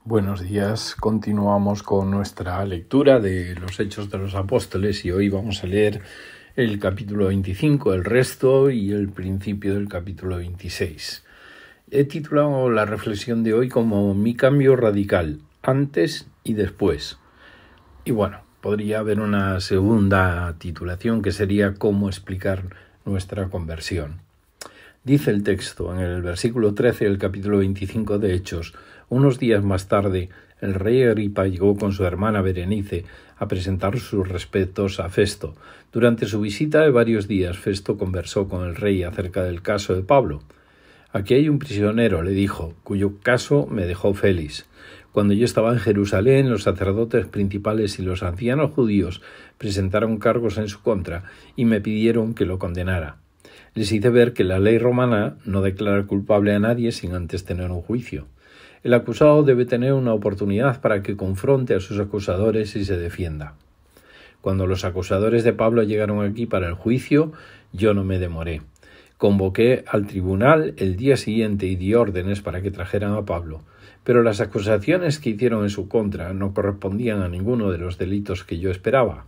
Buenos días, continuamos con nuestra lectura de los Hechos de los Apóstoles y hoy vamos a leer el capítulo 25, el resto y el principio del capítulo 26. He titulado la reflexión de hoy como Mi cambio radical, antes y después. Y bueno, podría haber una segunda titulación que sería Cómo explicar nuestra conversión. Dice el texto en el versículo 13 del capítulo 25 de Hechos: unos días más tarde, el rey Agripa llegó con su hermana Berenice a presentar sus respetos a Festo. Durante su visita de varios días, Festo conversó con el rey acerca del caso de Pablo. Aquí hay un prisionero, le dijo, cuyo caso me dejó Félix. Cuando yo estaba en Jerusalén, los sacerdotes principales y los ancianos judíos presentaron cargos en su contra y me pidieron que lo condenara. Les hice ver que la ley romana no declara culpable a nadie sin antes tener un juicio. El acusado debe tener una oportunidad para que confronte a sus acusadores y se defienda. Cuando los acusadores de Pablo llegaron aquí para el juicio, yo no me demoré. Convoqué al tribunal el día siguiente y di órdenes para que trajeran a Pablo, pero las acusaciones que hicieron en su contra no correspondían a ninguno de los delitos que yo esperaba.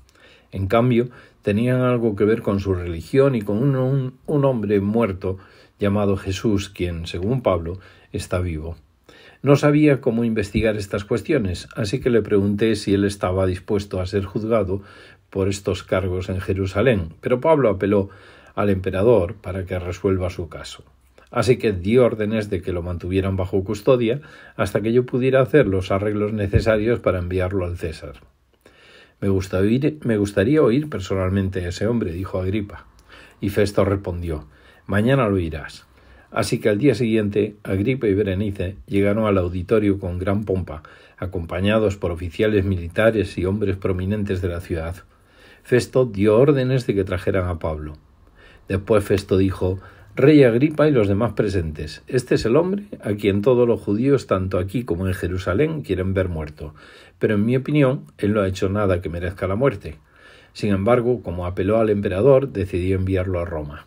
En cambio, tenían algo que ver con su religión y con un hombre muerto llamado Jesús, quien, según Pablo, está vivo. No sabía cómo investigar estas cuestiones, así que le pregunté si él estaba dispuesto a ser juzgado por estos cargos en Jerusalén, pero Pablo apeló al emperador para que resuelva su caso. Así que di órdenes de que lo mantuvieran bajo custodia hasta que yo pudiera hacer los arreglos necesarios para enviarlo al César. Me gustaría oír personalmente a ese hombre, dijo Agripa. Y Festo respondió: mañana lo oirás. Así que al día siguiente, Agripa y Berenice llegaron al auditorio con gran pompa, acompañados por oficiales militares y hombres prominentes de la ciudad. Festo dio órdenes de que trajeran a Pablo. Después Festo dijo: Rey Agripa y los demás presentes, este es el hombre a quien todos los judíos, tanto aquí como en Jerusalén, quieren ver muerto. Pero en mi opinión, él no ha hecho nada que merezca la muerte. Sin embargo, como apeló al emperador, decidí enviarlo a Roma.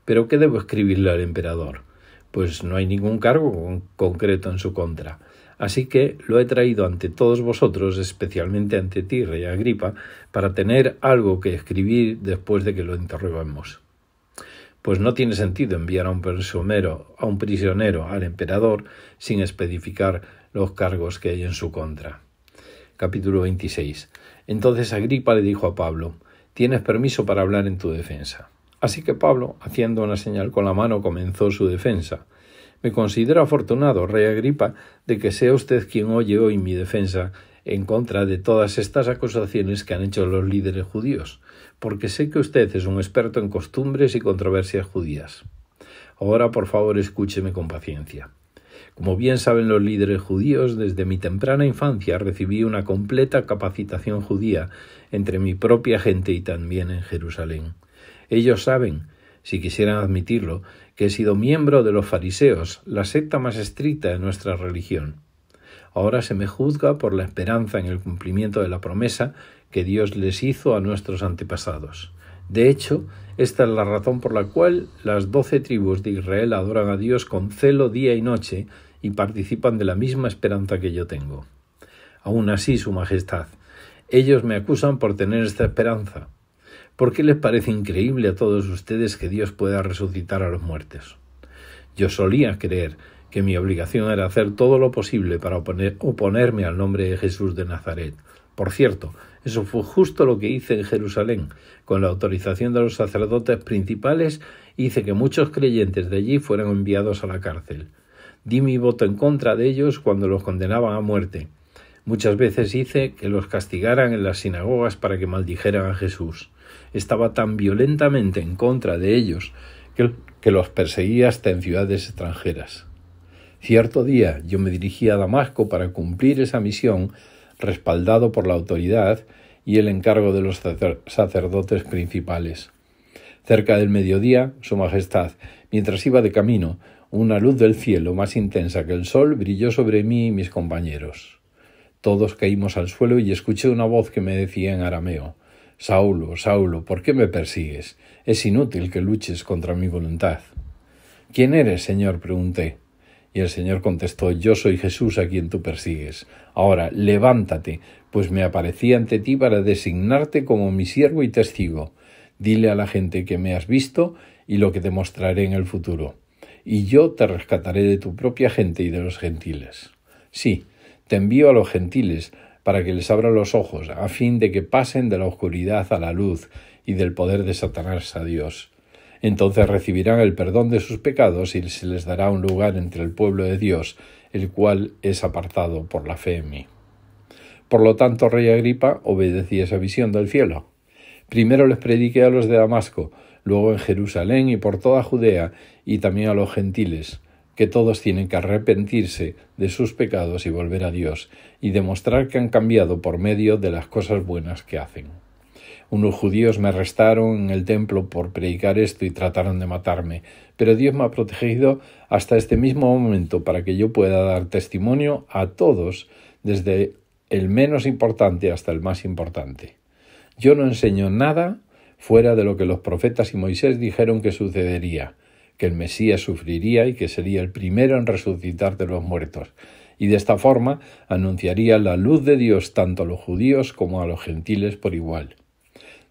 ¿Pero qué debo escribirle al emperador? Pues no hay ningún cargo concreto en su contra. Así que lo he traído ante todos vosotros, especialmente ante ti, rey Agripa, para tener algo que escribir después de que lo interroguemos. Pues no tiene sentido enviar a un prisionero al emperador sin especificar los cargos que hay en su contra. Capítulo 26. Entonces Agripa le dijo a Pablo: tienes permiso para hablar en tu defensa. Así que Pablo, haciendo una señal con la mano, comenzó su defensa. Me considero afortunado, rey Agripa, de que sea usted quien oye hoy mi defensa en contra de todas estas acusaciones que han hecho los líderes judíos, porque sé que usted es un experto en costumbres y controversias judías. Ahora, por favor, escúcheme con paciencia. Como bien saben los líderes judíos, desde mi temprana infancia recibí una completa capacitación judía entre mi propia gente y también en Jerusalén. Ellos saben, si quisieran admitirlo, que he sido miembro de los fariseos, la secta más estricta de nuestra religión. Ahora se me juzga por la esperanza en el cumplimiento de la promesa que Dios les hizo a nuestros antepasados. De hecho, esta es la razón por la cual las 12 tribus de Israel adoran a Dios con celo día y noche y participan de la misma esperanza que yo tengo. Aún así, Su Majestad, ellos me acusan por tener esta esperanza. ¿Por qué les parece increíble a todos ustedes que Dios pueda resucitar a los muertos? Yo solía creer que mi obligación era hacer todo lo posible para oponerme al nombre de Jesús de Nazaret. Por cierto, eso fue justo lo que hice en Jerusalén. Con la autorización de los sacerdotes principales, hice que muchos creyentes de allí fueran enviados a la cárcel. Di mi voto en contra de ellos cuando los condenaban a muerte. Muchas veces hice que los castigaran en las sinagogas para que maldijeran a Jesús. Estaba tan violentamente en contra de ellos que los perseguía hasta en ciudades extranjeras. Cierto día yo me dirigí a Damasco para cumplir esa misión, respaldado por la autoridad y el encargo de los sacerdotes principales. Cerca del mediodía, Su Majestad, mientras iba de camino, una luz del cielo más intensa que el sol brilló sobre mí y mis compañeros. Todos caímos al suelo y escuché una voz que me decía en arameo: Saulo, Saulo, ¿por qué me persigues? Es inútil que luches contra mi voluntad. ¿Quién eres, Señor?, pregunté. Y el Señor contestó: yo soy Jesús a quien tú persigues. Ahora, levántate, pues me aparecí ante ti para designarte como mi siervo y testigo. Dile a la gente que me has visto y lo que te mostraré en el futuro. Y yo te rescataré de tu propia gente y de los gentiles. Sí, te envío a los gentiles para que les abra los ojos, a fin de que pasen de la oscuridad a la luz y del poder de Satanás a Dios. Entonces recibirán el perdón de sus pecados y se les dará un lugar entre el pueblo de Dios, el cual es apartado por la fe en mí. Por lo tanto, rey Agripa, obedecí esa visión del cielo. Primero les prediqué a los de Damasco, luego en Jerusalén y por toda Judea, y también a los gentiles, que todos tienen que arrepentirse de sus pecados y volver a Dios, y demostrar que han cambiado por medio de las cosas buenas que hacen. Unos judíos me arrestaron en el templo por predicar esto y trataron de matarme, pero Dios me ha protegido hasta este mismo momento para que yo pueda dar testimonio a todos, desde el menos importante hasta el más importante. Yo no enseño nada fuera de lo que los profetas y Moisés dijeron que sucedería, que el Mesías sufriría y que sería el primero en resucitar de los muertos, y de esta forma anunciaría la luz de Dios tanto a los judíos como a los gentiles por igual.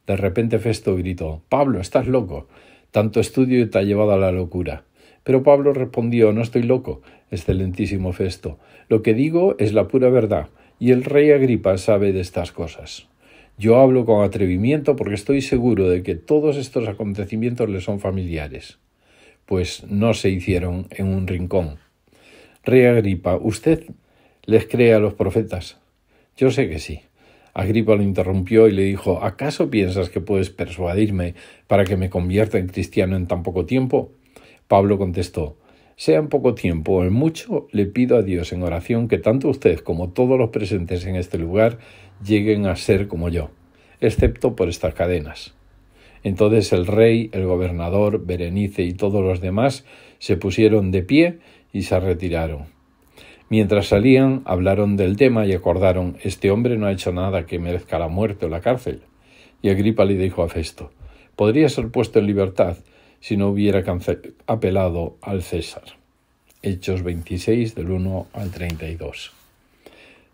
De repente Festo gritó: «Pablo, estás loco. Tanto estudio te ha llevado a la locura». Pero Pablo respondió: «No estoy loco, excelentísimo Festo. Lo que digo es la pura verdad, y el rey Agripa sabe de estas cosas. Yo hablo con atrevimiento porque estoy seguro de que todos estos acontecimientos le son familiares, pues no se hicieron en un rincón. Rey Agripa, ¿usted les cree a los profetas?» «Yo sé que sí». Agripa lo interrumpió y le dijo: «¿Acaso piensas que puedes persuadirme para que me convierta en cristiano en tan poco tiempo?» Pablo contestó: «Sea en poco tiempo o en mucho, le pido a Dios en oración que tanto usted como todos los presentes en este lugar lleguen a ser como yo, excepto por estas cadenas». Entonces el rey, el gobernador, Berenice y todos los demás se pusieron de pie y se retiraron. Mientras salían, hablaron del tema y acordaron: «Este hombre no ha hecho nada que merezca la muerte o la cárcel». Y Agripa le dijo a Festo: «Podría ser puesto en libertad si no hubiera apelado al César». Hechos 26, del 1 al 32.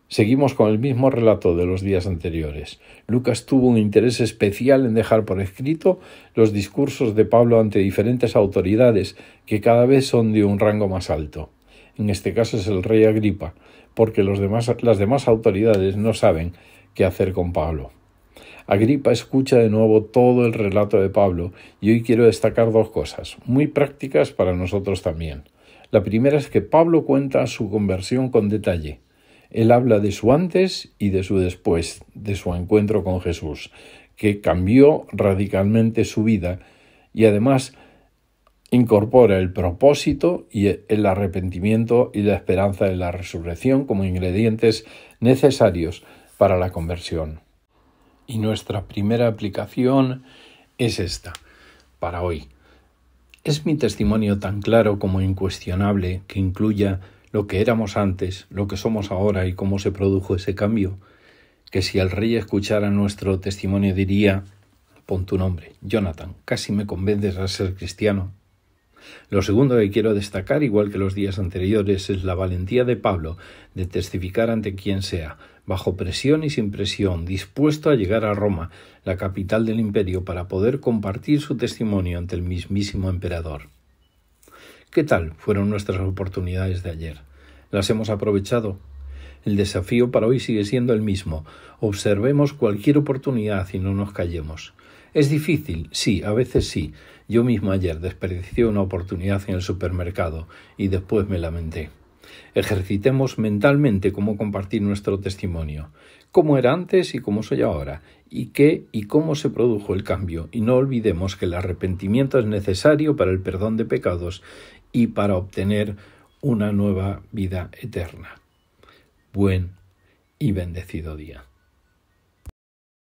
Seguimos con el mismo relato de los días anteriores. Lucas tuvo un interés especial en dejar por escrito los discursos de Pablo ante diferentes autoridades que cada vez son de un rango más alto. En este caso es el rey Agripa, porque las demás autoridades no saben qué hacer con Pablo. Agripa escucha de nuevo todo el relato de Pablo y hoy quiero destacar dos cosas, muy prácticas para nosotros también. La primera es que Pablo cuenta su conversión con detalle. Él habla de su antes y de su después, de su encuentro con Jesús, que cambió radicalmente su vida y además incorpora el propósito y el arrepentimiento y la esperanza de la resurrección como ingredientes necesarios para la conversión. Y nuestra primera aplicación es esta, para hoy. ¿Es mi testimonio tan claro como incuestionable que incluya lo que éramos antes, lo que somos ahora y cómo se produjo ese cambio? Que si el rey escuchara nuestro testimonio diría: «Pon tu nombre, Jonathan, casi me convences a ser cristiano». Lo segundo que quiero destacar, igual que los días anteriores, es la valentía de Pablo de testificar ante quien sea, bajo presión y sin presión, dispuesto a llegar a Roma, la capital del imperio, para poder compartir su testimonio ante el mismísimo emperador. ¿Qué tal fueron nuestras oportunidades de ayer? ¿Las hemos aprovechado? El desafío para hoy sigue siendo el mismo. Observemos cualquier oportunidad y no nos callemos. ¿Es difícil? Sí, a veces sí. Yo mismo ayer desperdicié una oportunidad en el supermercado y después me lamenté. Ejercitemos mentalmente cómo compartir nuestro testimonio, cómo era antes y cómo soy ahora, y qué y cómo se produjo el cambio, y no olvidemos que el arrepentimiento es necesario para el perdón de pecados y para obtener una nueva vida eterna. Buen y bendecido día.